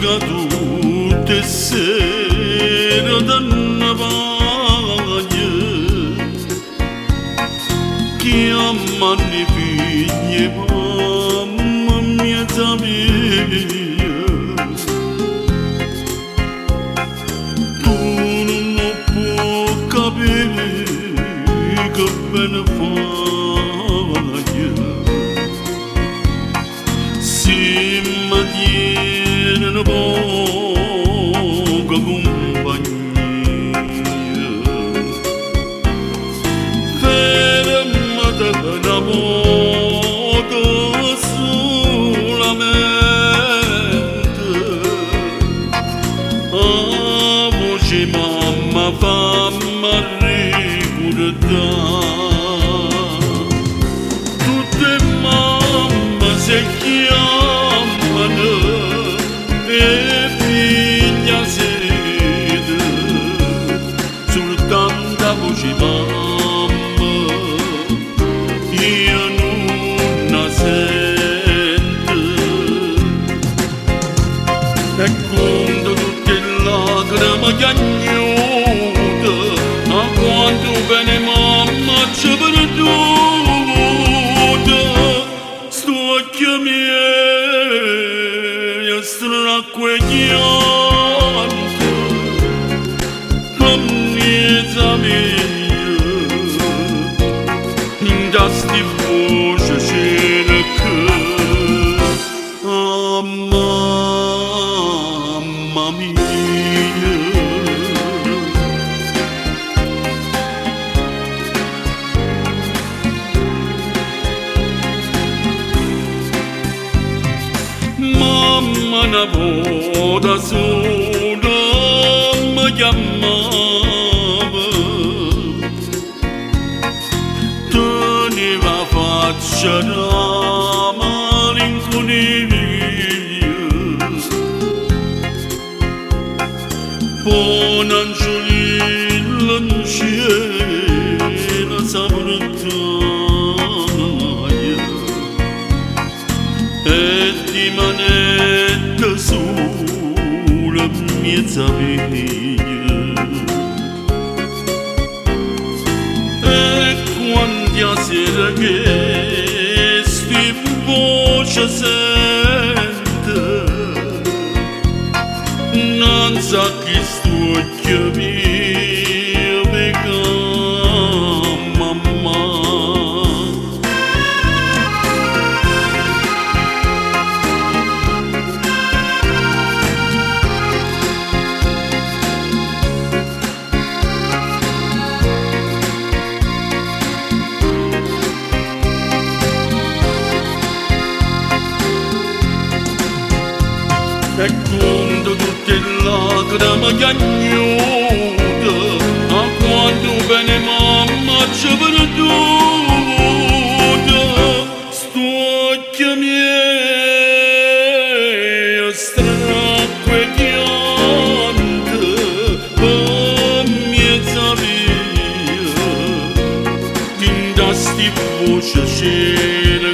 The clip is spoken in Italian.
Gioca tutte sere da navaglia, chiamano i figli, mamma mia mia. Tu non puoi capire che bene fai, si mantiene poca compagnia, fermata da poco solamente, a voce mamma fammi ricordare, tutte mamme si chiamano e figlia siete, soltanto a voce mamma io non la sento, e quando tutte lacrime chiagnute, a quanto bene mamma ci perduta, sto occhio miei stracquegliante, mamma mia, da sti voce cerca, mamma mia. Mamma una volta sola mi chiamava, teneva faccia da malinconia, poi non ci lanciava saportaia, e di manetta sulla mezza via, e quando a sera che sti voce sente, non sa chi sto chiamando perché mamma. E quando tutte lacrime chiagnute, a quando bene mamma ci perduta, sto occhio miei stracquegliante, per mezza via, in da sti voce c'era